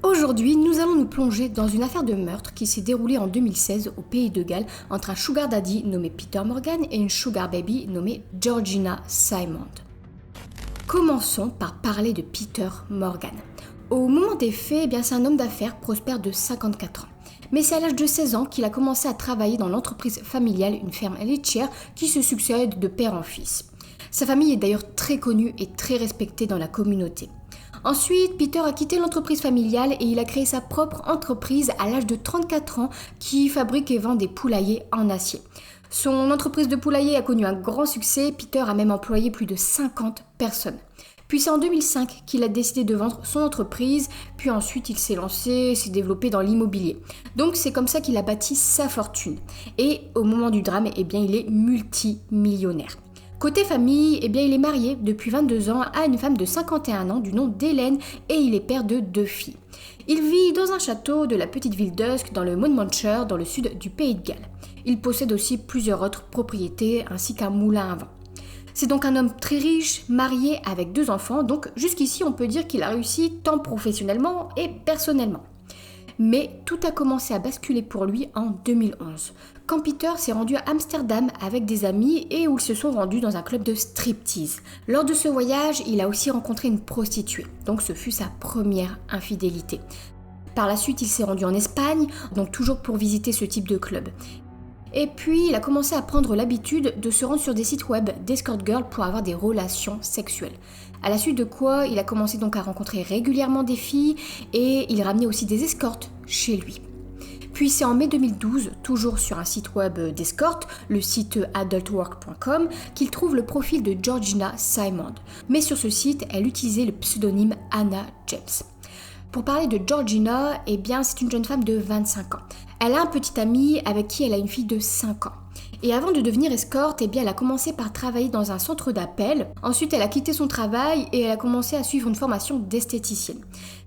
Aujourd'hui, nous allons nous plonger dans une affaire de meurtre qui s'est déroulée en 2016 au Pays de Galles entre un sugar daddy nommé Peter Morgan et une sugar baby nommée Georgina Simond. Commençons par parler de Peter Morgan. Au moment des faits, c'est un homme d'affaires prospère de 54 ans. Mais c'est à l'âge de 16 ans qu'il a commencé à travailler dans l'entreprise familiale, une ferme laitière qui se succède de père en fils. Sa famille est d'ailleurs très connue et très respectée dans la communauté. Ensuite, Peter a quitté l'entreprise familiale et il a créé sa propre entreprise à l'âge de 34 ans qui fabrique et vend des poulaillers en acier. Son entreprise de poulailler a connu un grand succès, Peter a même employé plus de 50 personnes. Puis c'est en 2005 qu'il a décidé de vendre son entreprise, puis ensuite il s'est lancé, s'est développé dans l'immobilier. Donc c'est comme ça qu'il a bâti sa fortune. Et au moment du drame, il est multimillionnaire. Côté famille, il est marié depuis 22 ans à une femme de 51 ans du nom d'Hélène et il est père de 2 filles. Il vit dans un château de la petite ville d'Usk dans le Monmouthshire, dans le sud du Pays de Galles. Il possède aussi plusieurs autres propriétés ainsi qu'un moulin à vent. C'est donc un homme très riche, marié avec 2 enfants, donc jusqu'ici on peut dire qu'il a réussi tant professionnellement et personnellement. Mais tout a commencé à basculer pour lui en 2011, quand Peter s'est rendu à Amsterdam avec des amis et où ils se sont rendus dans un club de striptease. Lors de ce voyage, il a aussi rencontré une prostituée, donc ce fut sa première infidélité. Par la suite, il s'est rendu en Espagne, donc toujours pour visiter ce type de club. Et puis, il a commencé à prendre l'habitude de se rendre sur des sites web d'escort girl pour avoir des relations sexuelles. À la suite de quoi, il a commencé donc à rencontrer régulièrement des filles et il ramenait aussi des escortes chez lui. Puis c'est en mai 2012, toujours sur un site web d'escorte, le site adultwork.com, qu'il trouve le profil de Georgina Simond. Mais sur ce site, elle utilisait le pseudonyme Anna James. Pour parler de Georgina, c'est une jeune femme de 25 ans. Elle a un petit ami avec qui elle a une fille de 5 ans. Et avant de devenir escorte, elle a commencé par travailler dans un centre d'appel. Ensuite, elle a quitté son travail et elle a commencé à suivre une formation d'esthéticienne.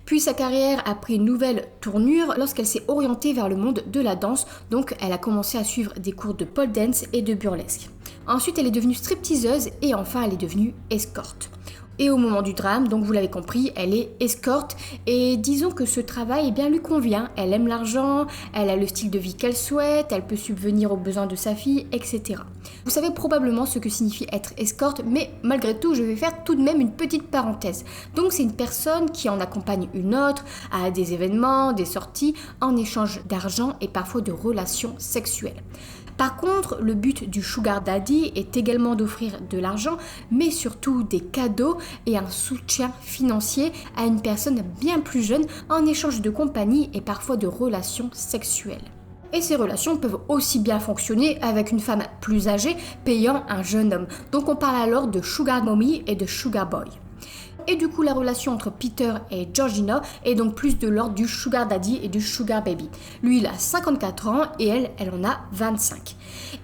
Puis sa carrière a pris une nouvelle tournure lorsqu'elle s'est orientée vers le monde de la danse. Donc elle a commencé à suivre des cours de pole dance et de burlesque. Ensuite, elle est devenue stripteaseuse et enfin, elle est devenue escorte. Et au moment du drame, donc vous l'avez compris, elle est escorte et disons que ce travail lui convient. Elle aime l'argent, elle a le style de vie qu'elle souhaite, elle peut subvenir aux besoins de sa fille, etc. Vous savez probablement ce que signifie être escorte, mais malgré tout, je vais faire tout de même une petite parenthèse. Donc c'est une personne qui en accompagne une autre à des événements, des sorties, en échange d'argent et parfois de relations sexuelles. Par contre, le but du sugar daddy est également d'offrir de l'argent, mais surtout des cadeaux et un soutien financier à une personne bien plus jeune en échange de compagnie et parfois de relations sexuelles. Et ces relations peuvent aussi bien fonctionner avec une femme plus âgée payant un jeune homme. Donc on parle alors de sugar mommy et de sugar boy. Et du coup, la relation entre Peter et Georgina est donc plus de l'ordre du sugar daddy et du sugar baby. Lui, il a 54 ans et elle en a 25.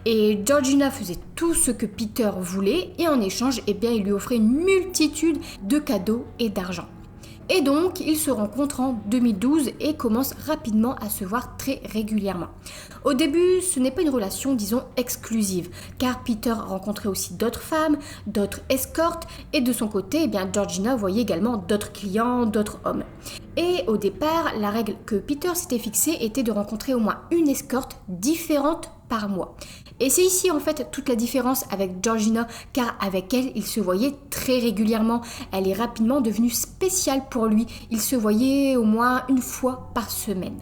Et Georgina faisait tout ce que Peter voulait et en échange, il lui offrait une multitude de cadeaux et d'argent. Et donc, ils se rencontrent en 2012 et commencent rapidement à se voir très régulièrement. Au début, ce n'est pas une relation, disons, exclusive, car Peter rencontrait aussi d'autres femmes, d'autres escortes, et de son côté, Georgina voyait également d'autres clients, d'autres hommes. Et au départ, la règle que Peter s'était fixée était de rencontrer au moins une escorte différente par mois. Et c'est ici en fait toute la différence avec Georgina, car avec elle, il se voyait très régulièrement. Elle est rapidement devenue spéciale pour lui. Il se voyait au moins une fois par semaine.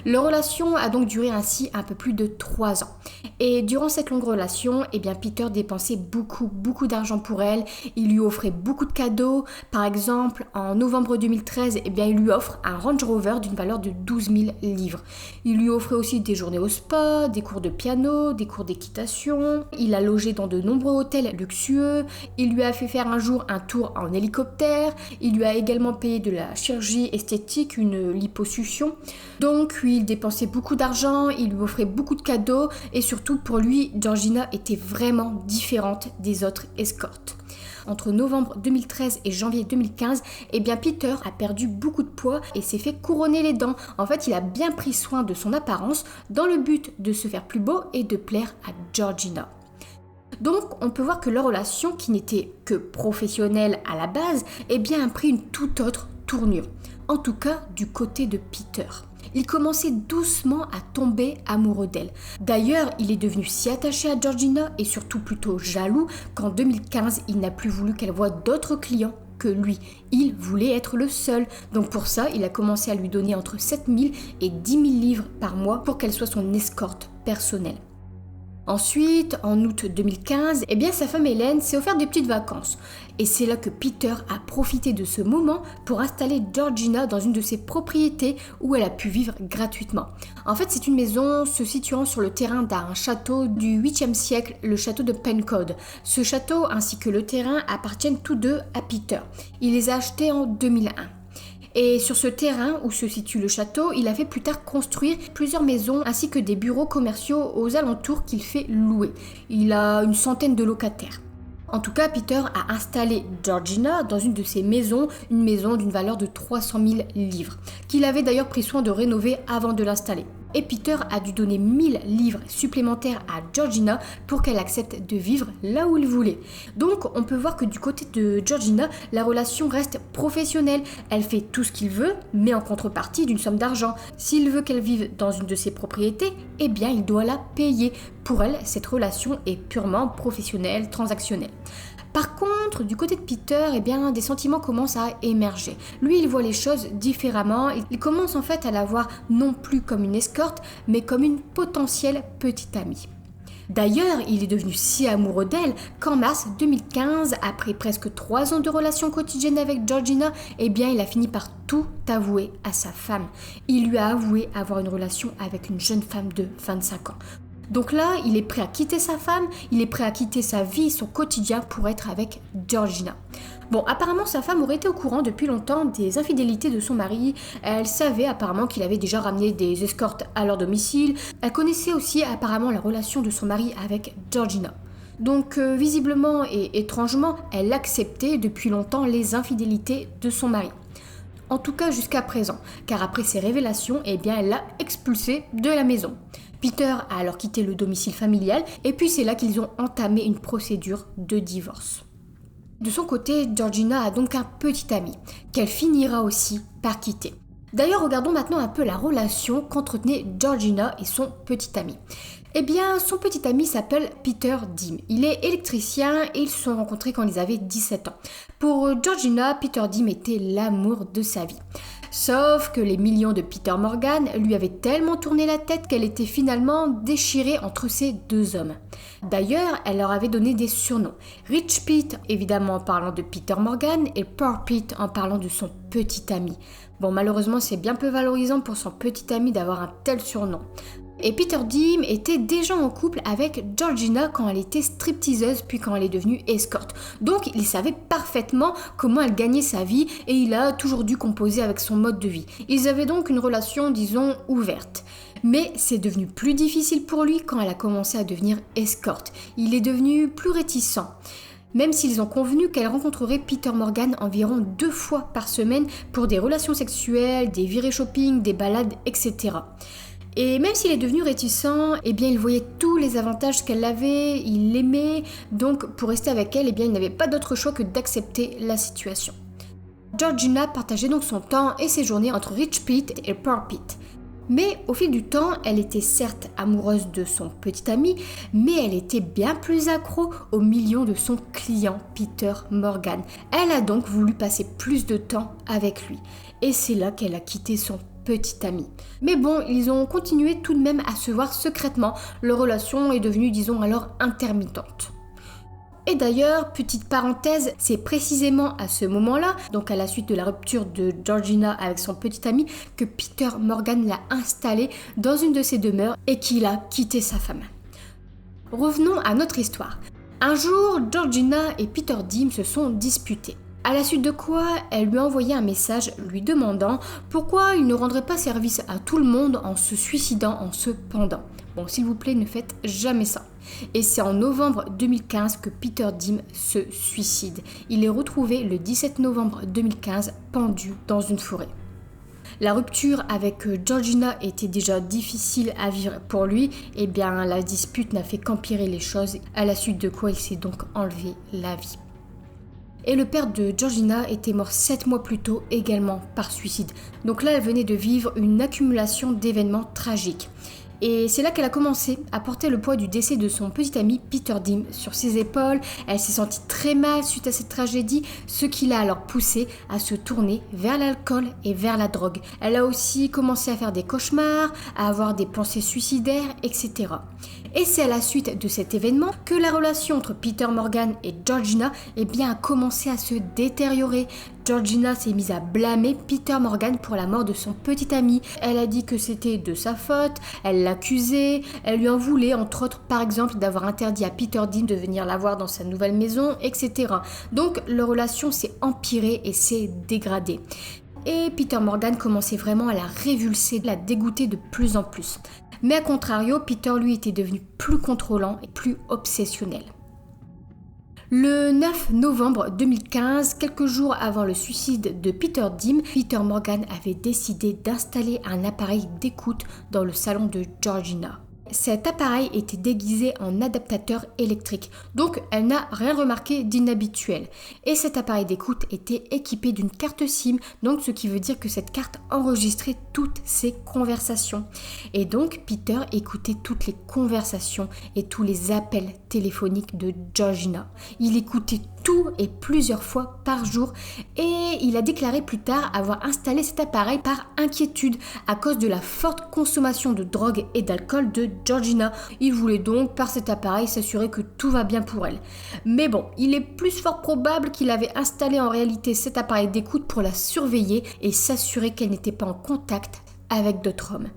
Leur relation a donc duré ainsi un peu plus de 3 ans. Et durant cette longue relation, Peter dépensait beaucoup d'argent pour elle. Il lui offrait beaucoup de cadeaux. Par exemple, en novembre 2013, il lui offre un Range Rover d'une valeur de 12 000 livres. Il lui offrait aussi des journées au spa, des cours de piano, des cours d'équitation. Il l'a logé dans de nombreux hôtels luxueux. Il lui a fait faire un jour un tour en hélicoptère. Il lui a également payé de la chirurgie esthétique, une liposuction. Donc, il dépensait beaucoup d'argent, il lui offrait beaucoup de cadeaux et surtout pour lui, Georgina était vraiment différente des autres escortes. Entre novembre 2013 et janvier 2015, Peter a perdu beaucoup de poids et s'est fait couronner les dents. En fait, il a bien pris soin de son apparence dans le but de se faire plus beau et de plaire à Georgina. Donc, on peut voir que leur relation, qui n'était que professionnelle à la base, a pris une toute autre tournure. en tout cas du côté de Peter. Il commençait doucement à tomber amoureux d'elle. D'ailleurs, il est devenu si attaché à Georgina et surtout plutôt jaloux qu'en 2015, il n'a plus voulu qu'elle voie d'autres clients que lui. Il voulait être le seul. Donc pour ça, il a commencé à lui donner entre 7 000 et 10 000 livres par mois pour qu'elle soit son escorte personnelle. Ensuite, en août 2015, sa femme Hélène s'est offert des petites vacances. Et c'est là que Peter a profité de ce moment pour installer Georgina dans une de ses propriétés où elle a pu vivre gratuitement. En fait, c'est une maison se situant sur le terrain d'un château du 8e siècle, le château de Pencode. Ce château ainsi que le terrain appartiennent tous deux à Peter. Il les a achetés en 2001. Et sur ce terrain où se situe le château, il a fait plus tard construire plusieurs maisons ainsi que des bureaux commerciaux aux alentours qu'il fait louer. Il a une centaine de locataires. En tout cas, Peter a installé Georgina dans une de ses maisons, une maison d'une valeur de 300 000 livres, qu'il avait d'ailleurs pris soin de rénover avant de l'installer. Et Peter a dû donner 1000 livres supplémentaires à Georgina pour qu'elle accepte de vivre là où il voulait. Donc on peut voir que du côté de Georgina, la relation reste professionnelle. Elle fait tout ce qu'il veut, mais en contrepartie d'une somme d'argent. S'il veut qu'elle vive dans une de ses propriétés, il doit la payer. Pour elle, cette relation est purement professionnelle, transactionnelle. Par contre, du côté de Peter, des sentiments commencent à émerger. Lui, il voit les choses différemment. Il commence en fait à la voir non plus comme une escorte, mais comme une potentielle petite amie. D'ailleurs, il est devenu si amoureux d'elle qu'en mars 2015, après presque 3 ans de relation quotidienne avec Georgina, il a fini par tout avouer à sa femme. Il lui a avoué avoir une relation avec une jeune femme de 25 ans. Donc là, il est prêt à quitter sa femme, il est prêt à quitter sa vie, son quotidien pour être avec Georgina. Bon, apparemment sa femme aurait été au courant depuis longtemps des infidélités de son mari. Elle savait apparemment qu'il avait déjà ramené des escortes à leur domicile. Elle connaissait aussi apparemment la relation de son mari avec Georgina. Donc visiblement et étrangement, elle acceptait depuis longtemps les infidélités de son mari. En tout cas jusqu'à présent, car après ces révélations, elle l'a expulsé de la maison. Peter a alors quitté le domicile familial et puis c'est là qu'ils ont entamé une procédure de divorce. De son côté, Georgina a donc un petit ami, qu'elle finira aussi par quitter. D'ailleurs, regardons maintenant un peu la relation qu'entretenaient Georgina et son petit ami. Son petit ami s'appelle Peter Dim. Il est électricien et ils se sont rencontrés quand ils avaient 17 ans. Pour Georgina, Peter Dim était l'amour de sa vie. Sauf que les millions de Peter Morgan lui avaient tellement tourné la tête qu'elle était finalement déchirée entre ces deux hommes. D'ailleurs, elle leur avait donné des surnoms. Rich Pete, évidemment en parlant de Peter Morgan, et Poor Pete en parlant de son petit ami. Bon, malheureusement, c'est bien peu valorisant pour son petit ami d'avoir un tel surnom. Et Peter Dim était déjà en couple avec Georgina quand elle était stripteaseuse puis quand elle est devenue escorte. Donc il savait parfaitement comment elle gagnait sa vie et il a toujours dû composer avec son mode de vie. Ils avaient donc une relation, disons, ouverte. Mais c'est devenu plus difficile pour lui quand elle a commencé à devenir escorte. Il est devenu plus réticent. Même s'ils ont convenu qu'elle rencontrerait Peter Morgan environ 2 fois par semaine pour des relations sexuelles, des virées shopping, des balades, etc. Et même s'il est devenu réticent, il voyait tous les avantages qu'elle avait, il l'aimait, donc pour rester avec elle, il n'avait pas d'autre choix que d'accepter la situation. Georgina partageait donc son temps et ses journées entre Rich Pete et Poor Pete. Mais au fil du temps, elle était certes amoureuse de son petit ami, mais elle était bien plus accro aux millions de son client Peter Morgan. Elle a donc voulu passer plus de temps avec lui. Et c'est là qu'elle a quitté son petit ami. Mais bon, ils ont continué tout de même à se voir secrètement. Leur relation est devenue, disons alors, intermittente. Et d'ailleurs, petite parenthèse, c'est précisément à ce moment-là, donc à la suite de la rupture de Georgina avec son petit ami, que Peter Morgan l'a installé dans une de ses demeures et qu'il a quitté sa femme. Revenons à notre histoire. Un jour, Georgina et Peter Dim se sont disputés. À la suite de quoi, elle lui a envoyé un message lui demandant pourquoi il ne rendrait pas service à tout le monde en se suicidant, en se pendant. Bon, s'il vous plaît, ne faites jamais ça. Et c'est en novembre 2015 que Peter Dim se suicide. Il est retrouvé le 17 novembre 2015 pendu dans une forêt. La rupture avec Georgina était déjà difficile à vivre pour lui, la dispute n'a fait qu'empirer les choses, à la suite de quoi il s'est donc enlevé la vie. Et le père de Georgina était mort 7 mois plus tôt, également par suicide. Donc là, elle venait de vivre une accumulation d'événements tragiques. Et c'est là qu'elle a commencé à porter le poids du décès de son petit ami Peter Dim sur ses épaules. Elle s'est sentie très mal suite à cette tragédie, ce qui l'a alors poussée à se tourner vers l'alcool et vers la drogue. Elle a aussi commencé à faire des cauchemars, à avoir des pensées suicidaires, etc. Et c'est à la suite de cet événement que la relation entre Peter Morgan et Georgina a commencé à se détériorer. Georgina s'est mise à blâmer Peter Morgan pour la mort de son petit ami. Elle a dit que c'était de sa faute, elle l'accusait, elle lui en voulait, entre autres par exemple d'avoir interdit à Peter Dim de venir la voir dans sa nouvelle maison, etc. Donc leur relation s'est empirée et s'est dégradée. Et Peter Morgan commençait vraiment à la révulser, la dégoûter de plus en plus. Mais à contrario, Peter lui était devenu plus contrôlant et plus obsessionnel. Le 9 novembre 2015, quelques jours avant le suicide de Peter Dim, Peter Morgan avait décidé d'installer un appareil d'écoute dans le salon de Georgina. Cet appareil était déguisé en adaptateur électrique, donc elle n'a rien remarqué d'inhabituel. Et cet appareil d'écoute était équipé d'une carte SIM, donc ce qui veut dire que cette carte enregistrait toutes ses conversations. Et donc Peter écoutait toutes les conversations et tous les appels téléphoniques de Georgina. Il écoutait tout et plusieurs fois par jour et il a déclaré plus tard avoir installé cet appareil par inquiétude à cause de la forte consommation de drogue et d'alcool de Georgina. Il voulait donc par cet appareil s'assurer que tout va bien pour elle. Mais bon, il est plus fort probable qu'il avait installé en réalité cet appareil d'écoute pour la surveiller et s'assurer qu'elle n'était pas en contact avec d'autres hommes.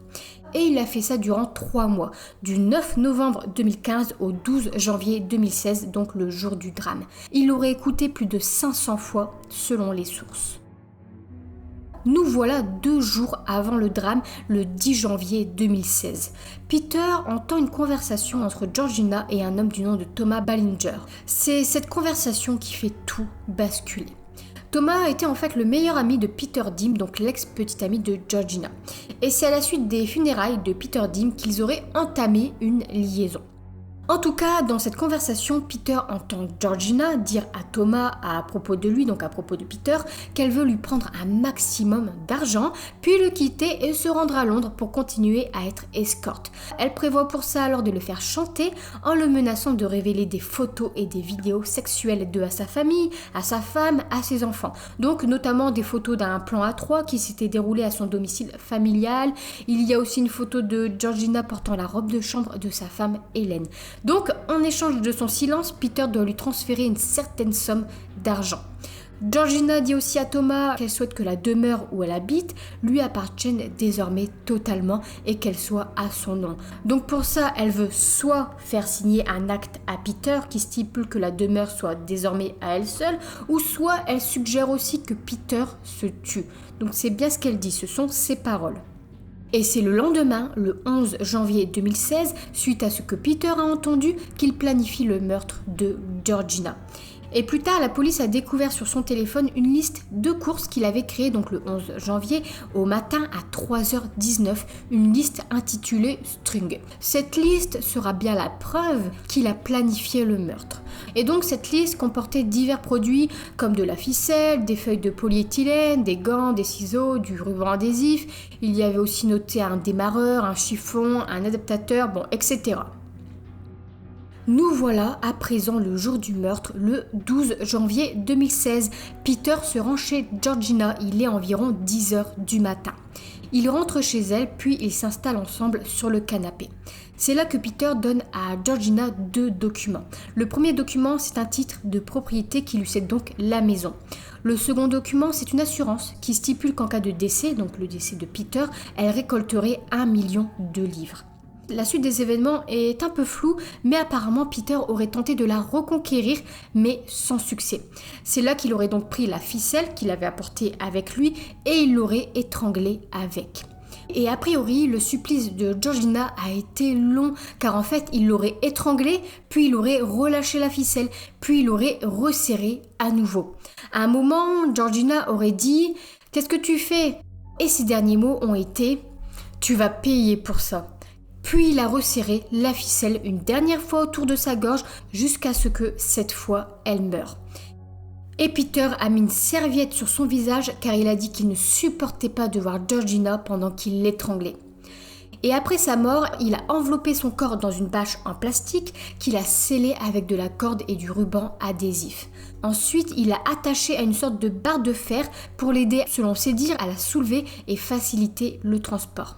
Et il a fait ça durant 3 mois, du 9 novembre 2015 au 12 janvier 2016, donc le jour du drame. Il aurait écouté plus de 500 fois selon les sources. Nous voilà 2 jours avant le drame, le 10 janvier 2016. Peter entend une conversation entre Georgina et un homme du nom de Thomas Ballinger. C'est cette conversation qui fait tout basculer. Thomas était en fait le meilleur ami de Peter Dim, donc l'ex-petit ami de Georgina. Et c'est à la suite des funérailles de Peter Dim qu'ils auraient entamé une liaison. En tout cas, dans cette conversation, Peter entend Georgina dire à Thomas à propos de lui, donc à propos de Peter, qu'elle veut lui prendre un maximum d'argent, puis le quitter et se rendre à Londres pour continuer à être escorte. Elle prévoit pour ça alors de le faire chanter en le menaçant de révéler des photos et des vidéos sexuelles à sa famille, à sa femme, à ses enfants. Donc notamment des photos d'un plan A3 qui s'était déroulé à son domicile familial. Il y a aussi une photo de Georgina portant la robe de chambre de sa femme Hélène. Donc, en échange de son silence, Peter doit lui transférer une certaine somme d'argent. Georgina dit aussi à Thomas qu'elle souhaite que la demeure où elle habite lui appartienne désormais totalement et qu'elle soit à son nom. Donc pour ça, elle veut soit faire signer un acte à Peter qui stipule que la demeure soit désormais à elle seule, ou soit elle suggère aussi que Peter se tue. Donc c'est bien ce qu'elle dit, ce sont ses paroles. Et c'est le lendemain, le 11 janvier 2016, suite à ce que Peter a entendu, qu'il planifie le meurtre de Georgina. Et plus tard, la police a découvert sur son téléphone une liste de courses qu'il avait créée donc le 11 janvier au matin à 3h19, une liste intitulée String. Cette liste sera bien la preuve qu'il a planifié le meurtre. Et donc cette liste comportait divers produits comme de la ficelle, des feuilles de polyéthylène, des gants, des ciseaux, du ruban adhésif. Il y avait aussi noté un démarreur, un chiffon, un adaptateur, etc. Nous voilà à présent le jour du meurtre, le 12 janvier 2016. Peter se rend chez Georgina, il est environ 10h du matin. Il rentre chez elle, puis ils s'installent ensemble sur le canapé. C'est là que Peter donne à Georgina 2 documents. Le premier document, c'est un titre de propriété qui lui cède donc la maison. Le second document, c'est une assurance qui stipule qu'en cas de décès, donc le décès de Peter, elle récolterait 1 million de livres. La suite des événements est un peu floue, mais apparemment Peter aurait tenté de la reconquérir, mais sans succès. C'est là qu'il aurait donc pris la ficelle qu'il avait apportée avec lui et il l'aurait étranglée avec. Et a priori, le supplice de Georgina a été long, car en fait, il l'aurait étranglée, puis il aurait relâché la ficelle, puis il l'aurait resserrée à nouveau. À un moment, Georgina aurait dit « Qu'est-ce que tu fais ?» Et ces derniers mots ont été « Tu vas payer pour ça ». Puis il a resserré la ficelle une dernière fois autour de sa gorge jusqu'à ce que, cette fois, elle meure. Et Peter a mis une serviette sur son visage car il a dit qu'il ne supportait pas de voir Georgina pendant qu'il l'étranglait. Et après sa mort, il a enveloppé son corps dans une bâche en plastique qu'il a scellée avec de la corde et du ruban adhésif. Ensuite, il a attaché à une sorte de barre de fer pour l'aider, selon ses dires, à la soulever et faciliter le transport.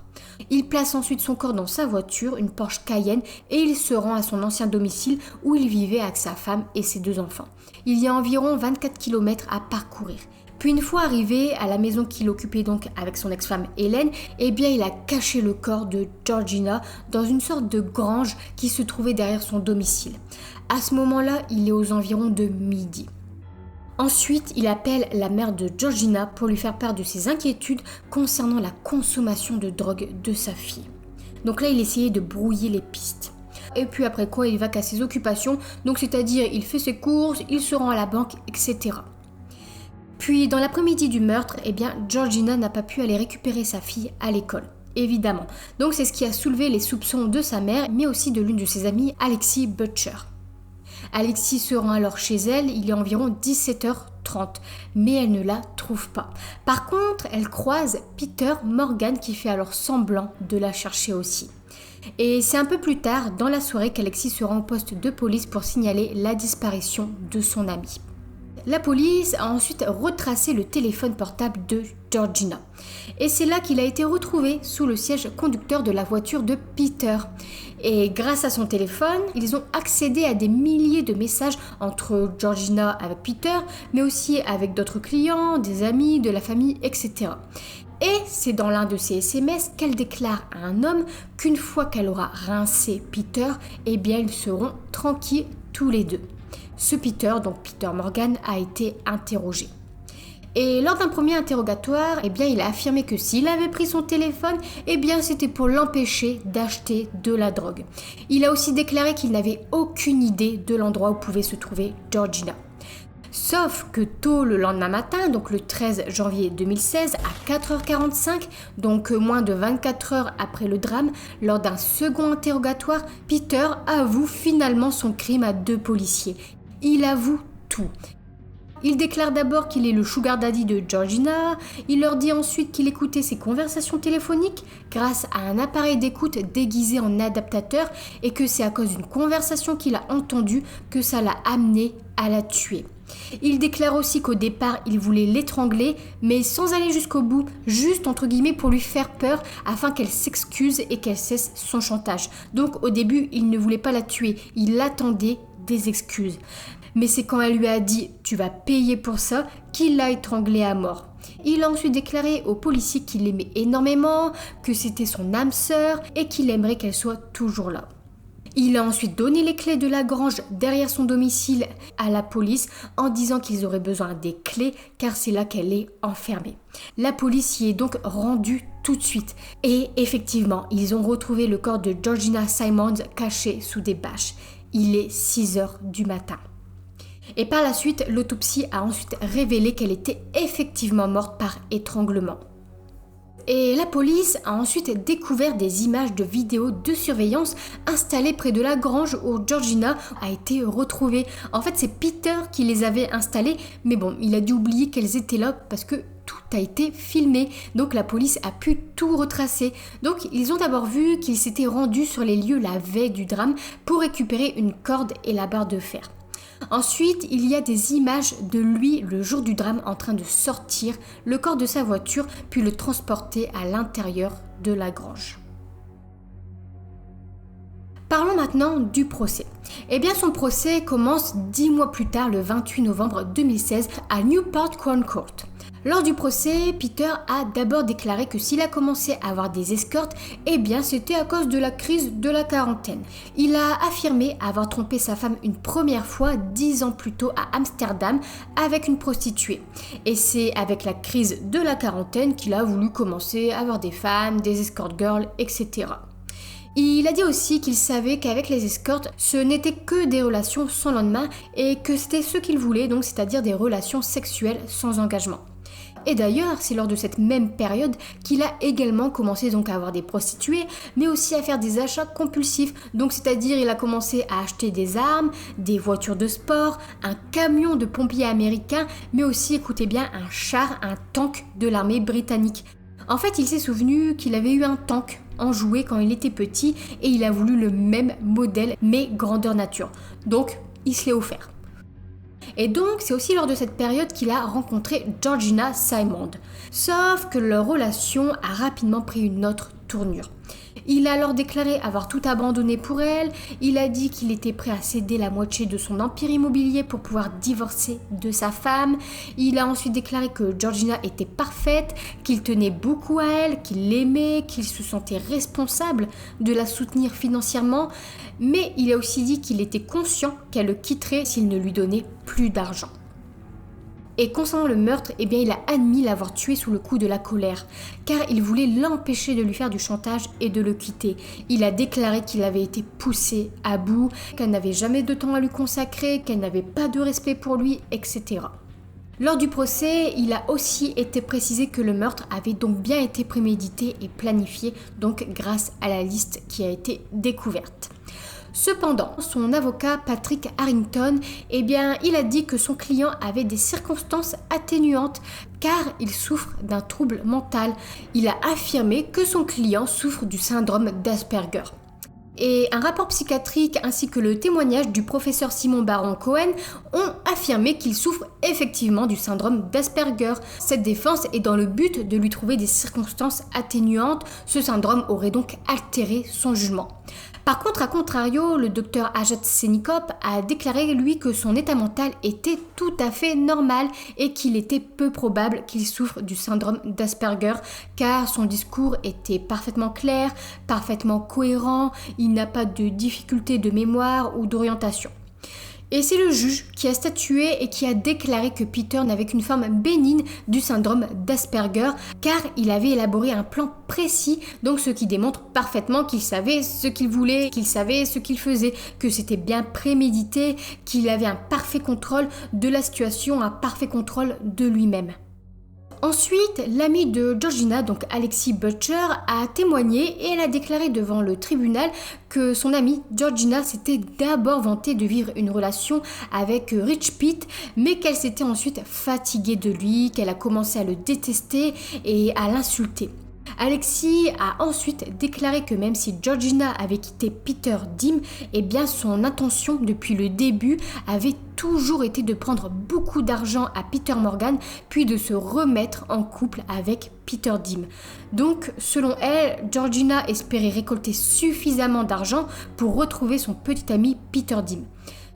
Il place ensuite son corps dans sa voiture, une Porsche Cayenne, et il se rend à son ancien domicile où il vivait avec sa femme et ses 2 enfants. Il y a environ 24 km à parcourir. Puis une fois arrivé à la maison qu'il occupait donc avec son ex-femme Hélène, eh bien il a caché le corps de Georgina dans une sorte de grange qui se trouvait derrière son domicile. À ce moment-là, il est aux environs de midi. Ensuite, il appelle la mère de Georgina pour lui faire part de ses inquiétudes concernant la consommation de drogue de sa fille. Donc là, il essayait de brouiller les pistes. Et puis après quoi, il va qu'à ses occupations, donc c'est-à-dire il fait ses courses, il se rend à la banque, etc. Puis dans l'après-midi du meurtre, eh bien Georgina n'a pas pu aller récupérer sa fille à l'école, évidemment. Donc c'est ce qui a soulevé les soupçons de sa mère, mais aussi de l'une de ses amies, Alexis Butcher. Alexis se rend alors chez elle, il est environ 17h30, mais elle ne la trouve pas. Par contre, elle croise Peter Morgan qui fait alors semblant de la chercher aussi. Et c'est un peu plus tard, dans la soirée, qu'Alexis se rend au poste de police pour signaler la disparition de son amie. La police a ensuite retracé le téléphone portable de Georgina. Et c'est là qu'il a été retrouvé sous le siège conducteur de la voiture de Peter. Et grâce à son téléphone, ils ont accédé à des milliers de messages entre Georgina avec Peter, mais aussi avec d'autres clients, des amis, de la famille, etc. Et c'est dans l'un de ces SMS qu'elle déclare à un homme qu'une fois qu'elle aura rincé Peter, eh bien ils seront tranquilles tous les deux. Ce Peter, donc Peter Morgan, a été interrogé. Et lors d'un premier interrogatoire, eh bien, il a affirmé que s'il avait pris son téléphone, eh bien, c'était pour l'empêcher d'acheter de la drogue. Il a aussi déclaré qu'il n'avait aucune idée de l'endroit où pouvait se trouver Georgina. Sauf que tôt le lendemain matin, donc le 13 janvier 2016, à 4h45, donc moins de 24 heures après le drame, lors d'un second interrogatoire, Peter avoue finalement son crime à 2 policiers. Il avoue tout. Il déclare d'abord qu'il est le sugar daddy de Georgina, il leur dit ensuite qu'il écoutait ses conversations téléphoniques grâce à un appareil d'écoute déguisé en adaptateur et que c'est à cause d'une conversation qu'il a entendue que ça l'a amené à la tuer. Il déclare aussi qu'au départ, il voulait l'étrangler, mais sans aller jusqu'au bout, juste entre guillemets pour lui faire peur afin qu'elle s'excuse et qu'elle cesse son chantage. Donc au début, il ne voulait pas la tuer, il attendait des excuses. Mais c'est quand elle lui a dit « tu vas payer pour ça » qu'il l'a étranglée à mort. Il a ensuite déclaré aux policiers qu'il l'aimait énormément, que c'était son âme sœur et qu'il aimerait qu'elle soit toujours là. Il a ensuite donné les clés de la grange derrière son domicile à la police en disant qu'ils auraient besoin des clés car c'est là qu'elle est enfermée. La police y est donc rendue tout de suite et effectivement, ils ont retrouvé le corps de Georgina Simons caché sous des bâches. Il est 6h du matin. Et par la suite, l'autopsie a ensuite révélé qu'elle était effectivement morte par étranglement. Et la police a ensuite découvert des images de vidéos de surveillance installées près de la grange où Georgina a été retrouvée. En fait, c'est Peter qui les avait installées, mais bon, il a dû oublier qu'elles étaient là parce que tout a été filmé. Donc la police a pu tout retracer. Donc ils ont d'abord vu qu'ils s'étaient rendus sur les lieux la veille du drame pour récupérer une corde et la barre de fer. Ensuite, il y a des images de lui le jour du drame en train de sortir le corps de sa voiture puis le transporter à l'intérieur de la grange. Parlons maintenant du procès. Eh bien, son procès commence 10 mois plus tard, le 28 novembre 2016, à Newport Crown Court. Lors du procès, Peter a d'abord déclaré que s'il a commencé à avoir des escortes, eh bien c'était à cause de la crise de la quarantaine. Il a affirmé avoir trompé sa femme une première fois 10 ans plus tôt à Amsterdam avec une prostituée. Et c'est avec la crise de la quarantaine qu'il a voulu commencer à avoir des femmes, des escort girls, etc. Il a dit aussi qu'il savait qu'avec les escortes, ce n'était que des relations sans lendemain et que c'était ce qu'il voulait, donc c'est-à-dire des relations sexuelles sans engagement. Et d'ailleurs, c'est lors de cette même période qu'il a également commencé donc à avoir des prostituées, mais aussi à faire des achats compulsifs. Donc c'est-à-dire il a commencé à acheter des armes, des voitures de sport, un camion de pompiers américains, mais aussi, écoutez bien, un char, un tank de l'armée britannique. En fait, il s'est souvenu qu'il avait eu un tank en jouet quand il était petit et il a voulu le même modèle, mais grandeur nature. Donc, il se l'est offert. Et donc, c'est aussi lors de cette période qu'il a rencontré Georgina Simond. Sauf que leur relation a rapidement pris une autre tournure. Il a alors déclaré avoir tout abandonné pour elle, il a dit qu'il était prêt à céder la moitié de son empire immobilier pour pouvoir divorcer de sa femme, il a ensuite déclaré que Georgina était parfaite, qu'il tenait beaucoup à elle, qu'il l'aimait, qu'il se sentait responsable de la soutenir financièrement, mais il a aussi dit qu'il était conscient qu'elle le quitterait s'il ne lui donnait plus d'argent. Et concernant le meurtre, eh bien, il a admis l'avoir tué sous le coup de la colère, car il voulait l'empêcher de lui faire du chantage et de le quitter. Il a déclaré qu'il avait été poussé à bout, qu'elle n'avait jamais de temps à lui consacrer, qu'elle n'avait pas de respect pour lui, etc. Lors du procès, il a aussi été précisé que le meurtre avait donc bien été prémédité et planifié, donc grâce à la liste qui a été découverte. Cependant, son avocat Patrick Harrington, eh bien, il a dit que son client avait des circonstances atténuantes car il souffre d'un trouble mental. Il a affirmé que son client souffre du syndrome d'Asperger. Et un rapport psychiatrique ainsi que le témoignage du professeur Simon Baron Cohen ont affirmé qu'il souffre effectivement du syndrome d'Asperger. Cette défense est dans le but de lui trouver des circonstances atténuantes. Ce syndrome aurait donc altéré son jugement. Par contre, à contrario, le docteur Ajat Senikop a déclaré lui que son état mental était tout à fait normal et qu'il était peu probable qu'il souffre du syndrome d'Asperger car son discours était parfaitement clair, parfaitement cohérent, il n'a pas de difficulté de mémoire ou d'orientation. Et c'est le juge qui a statué et qui a déclaré que Peter n'avait qu'une forme bénigne du syndrome d'Asperger car il avait élaboré un plan précis, donc ce qui démontre parfaitement qu'il savait ce qu'il voulait, qu'il savait ce qu'il faisait, que c'était bien prémédité, qu'il avait un parfait contrôle de la situation, un parfait contrôle de lui-même. Ensuite, l'ami de Georgina, donc Alexis Butcher, a témoigné et elle a déclaré devant le tribunal que son amie Georgina s'était d'abord vantée de vivre une relation avec Rich Pete, mais qu'elle s'était ensuite fatiguée de lui, qu'elle a commencé à le détester et à l'insulter. Alexis a ensuite déclaré que même si Georgina avait quitté Peter Dim, eh bien son intention depuis le début avait toujours été de prendre beaucoup d'argent à Peter Morgan puis de se remettre en couple avec Peter Dim. Donc selon elle, Georgina espérait récolter suffisamment d'argent pour retrouver son petit ami Peter Dim.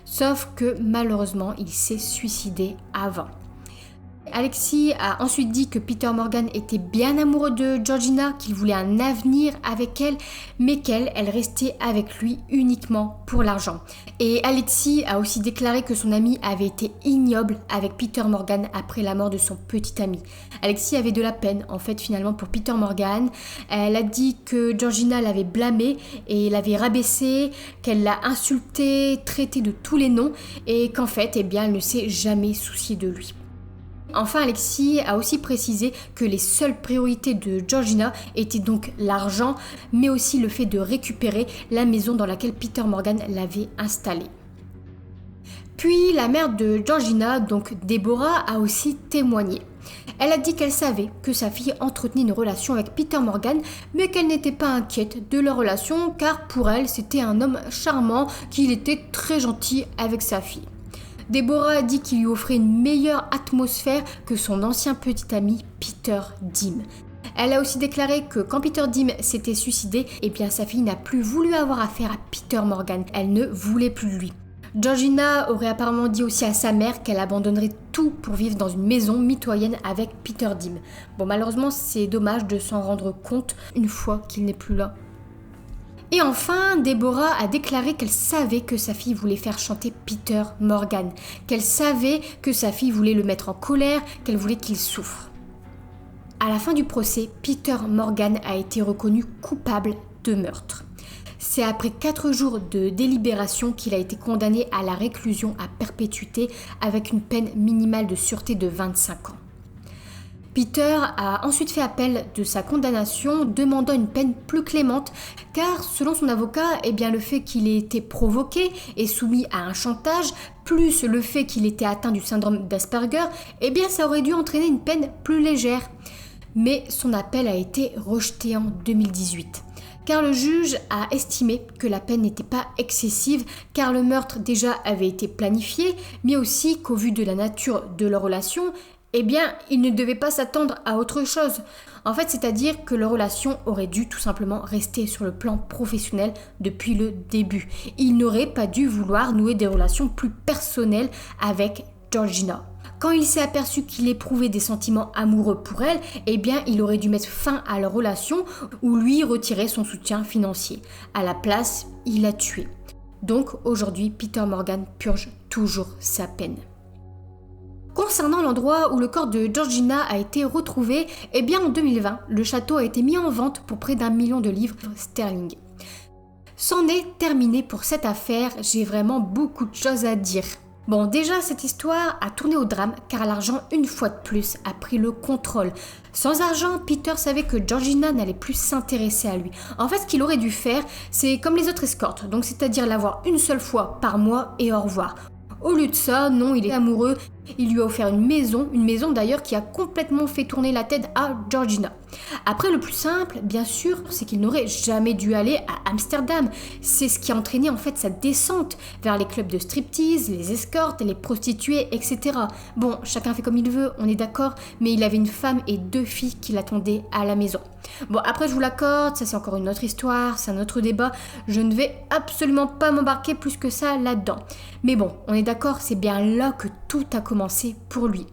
Sauf que malheureusement, il s'est suicidé avant. Alexis a ensuite dit que Peter Morgan était bien amoureux de Georgina, qu'il voulait un avenir avec elle, mais qu'elle restait avec lui uniquement pour l'argent. Et Alexis a aussi déclaré que son ami avait été ignoble avec Peter Morgan après la mort de son petit ami. Alexis avait de la peine en fait finalement pour Peter Morgan. Elle a dit que Georgina l'avait blâmé et l'avait rabaissé, qu'elle l'a insulté, traité de tous les noms et qu'en fait elle ne s'est jamais souciée de lui. Enfin, Alexis a aussi précisé que les seules priorités de Georgina étaient donc l'argent, mais aussi le fait de récupérer la maison dans laquelle Peter Morgan l'avait installée. Puis la mère de Georgina, donc Deborah, a aussi témoigné. Elle a dit qu'elle savait que sa fille entretenait une relation avec Peter Morgan, mais qu'elle n'était pas inquiète de leur relation car pour elle, c'était un homme charmant, qu'il était très gentil avec sa fille. Deborah a dit qu'il lui offrait une meilleure atmosphère que son ancien petit ami Peter Dim. Elle a aussi déclaré que quand Peter Dim s'était suicidé, sa fille n'a plus voulu avoir affaire à Peter Morgan. Elle ne voulait plus de lui. Georgina aurait apparemment dit aussi à sa mère qu'elle abandonnerait tout pour vivre dans une maison mitoyenne avec Peter Dim. Bon, malheureusement, c'est dommage de s'en rendre compte une fois qu'il n'est plus là. Et enfin, Deborah a déclaré qu'elle savait que sa fille voulait faire chanter Peter Morgan, qu'elle savait que sa fille voulait le mettre en colère, qu'elle voulait qu'il souffre. À la fin du procès, Peter Morgan a été reconnu coupable de meurtre. C'est après 4 jours de délibération qu'il a été condamné à la réclusion à perpétuité avec une peine minimale de sûreté de 25 ans. Peter a ensuite fait appel de sa condamnation, demandant une peine plus clémente, car selon son avocat, le fait qu'il ait été provoqué et soumis à un chantage, plus le fait qu'il était atteint du syndrome d'Asperger, ça aurait dû entraîner une peine plus légère. Mais son appel a été rejeté en 2018. Car le juge a estimé que la peine n'était pas excessive, car le meurtre déjà avait été planifié, mais aussi qu'au vu de la nature de leur relation, il ne devait pas s'attendre à autre chose. En fait, c'est-à-dire que leur relation aurait dû tout simplement rester sur le plan professionnel depuis le début. Il n'aurait pas dû vouloir nouer des relations plus personnelles avec Georgina. Quand il s'est aperçu qu'il éprouvait des sentiments amoureux pour elle, il aurait dû mettre fin à leur relation ou lui retirer son soutien financier. À la place, il l'a tué. Donc aujourd'hui, Peter Morgan purge toujours sa peine. Concernant l'endroit où le corps de Georgina a été retrouvé, en 2020, le château a été mis en vente pour près d'1 million de livres sterling. C'en est terminé pour cette affaire, j'ai vraiment beaucoup de choses à dire. Bon, déjà, cette histoire a tourné au drame car l'argent, une fois de plus, a pris le contrôle. Sans argent, Peter savait que Georgina n'allait plus s'intéresser à lui. En fait, ce qu'il aurait dû faire, c'est comme les autres escortes, donc c'est-à-dire l'avoir une seule fois par mois et au revoir. Au lieu de ça, non, il est amoureux, il lui a offert une maison d'ailleurs qui a complètement fait tourner la tête à Georgina. Après, le plus simple, bien sûr, c'est qu'il n'aurait jamais dû aller à Amsterdam. C'est ce qui a entraîné en fait sa descente vers les clubs de striptease, les escortes, les prostituées, etc. Bon, chacun fait comme il veut, on est d'accord, mais il avait une femme et 2 filles qui l'attendaient à la maison. Bon, après je vous l'accorde, ça c'est encore une autre histoire, c'est un autre débat, je ne vais absolument pas m'embarquer plus que ça là-dedans. Mais bon, on est d'accord, c'est bien là que tout a commencé pour lui.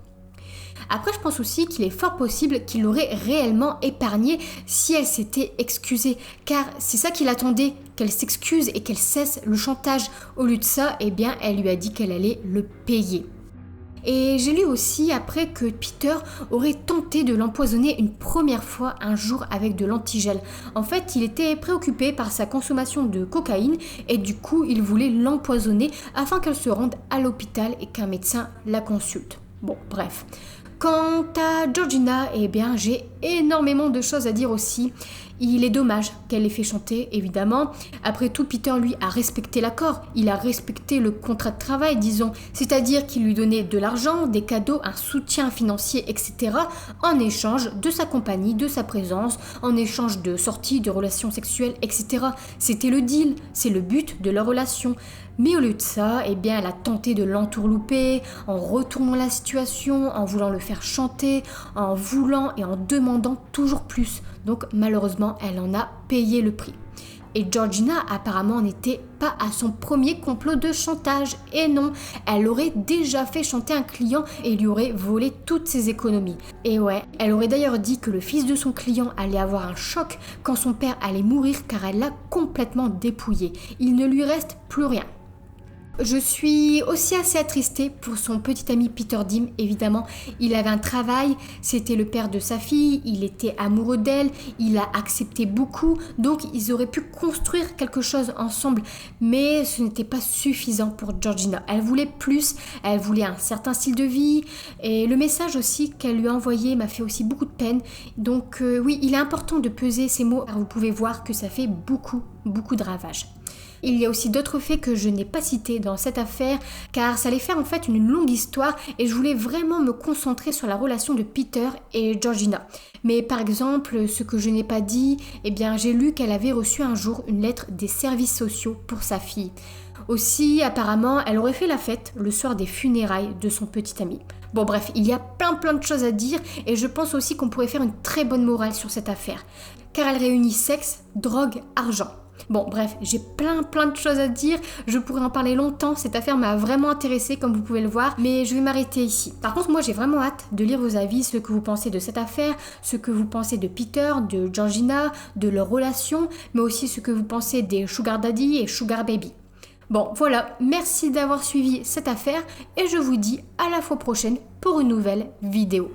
Après, je pense aussi qu'il est fort possible qu'il l'aurait réellement épargnée si elle s'était excusée, car c'est ça qu'il attendait, qu'elle s'excuse et qu'elle cesse le chantage. Au lieu de ça, elle lui a dit qu'elle allait le payer. Et j'ai lu aussi après que Peter aurait tenté de l'empoisonner une première fois un jour avec de l'antigel. En fait, il était préoccupé par sa consommation de cocaïne et du coup, il voulait l'empoisonner afin qu'elle se rende à l'hôpital et qu'un médecin la consulte. Bon, bref. Quant à Georgina, j'ai énormément de choses à dire aussi. Il est dommage qu'elle l'ait fait chanter, évidemment. Après tout, Peter, lui, a respecté l'accord. Il a respecté le contrat de travail, disons. C'est-à-dire qu'il lui donnait de l'argent, des cadeaux, un soutien financier, etc. en échange de sa compagnie, de sa présence, en échange de sorties, de relations sexuelles, etc. C'était le deal, c'est le but de leur relation. Mais au lieu de ça, elle a tenté de l'entourlouper en retournant la situation, en voulant le faire chanter, en voulant et en demandant toujours plus. Donc malheureusement, elle en a payé le prix. Et Georgina apparemment n'était pas à son premier complot de chantage. Et non, elle aurait déjà fait chanter un client et lui aurait volé toutes ses économies. Et ouais, elle aurait d'ailleurs dit que le fils de son client allait avoir un choc quand son père allait mourir car elle l'a complètement dépouillé. Il ne lui reste plus rien. Je suis aussi assez attristée pour son petit ami Peter Dim, évidemment. Il avait un travail, c'était le père de sa fille, il était amoureux d'elle, il a accepté beaucoup, donc ils auraient pu construire quelque chose ensemble. Mais ce n'était pas suffisant pour Georgina. Elle voulait plus, elle voulait un certain style de vie. Et le message aussi qu'elle lui a envoyé m'a fait aussi beaucoup de peine. Donc oui, il est important de peser ces mots, car vous pouvez voir que ça fait beaucoup de ravages. Il y a aussi d'autres faits que je n'ai pas cités dans cette affaire car ça allait faire en fait une longue histoire et je voulais vraiment me concentrer sur la relation de Peter et Georgina. Mais par exemple, ce que je n'ai pas dit, j'ai lu qu'elle avait reçu un jour une lettre des services sociaux pour sa fille. Aussi, apparemment, elle aurait fait la fête le soir des funérailles de son petit ami. Bon bref, il y a plein de choses à dire et je pense aussi qu'on pourrait faire une très bonne morale sur cette affaire car elle réunit sexe, drogue, argent. Bon bref, j'ai plein de choses à dire, je pourrais en parler longtemps, cette affaire m'a vraiment intéressée comme vous pouvez le voir, mais je vais m'arrêter ici. Par contre moi j'ai vraiment hâte de lire vos avis, ce que vous pensez de cette affaire, ce que vous pensez de Peter, de Georgina, de leur relation, mais aussi ce que vous pensez des Sugar Daddy et Sugar Baby. Bon voilà, merci d'avoir suivi cette affaire et je vous dis à la fois prochaine pour une nouvelle vidéo.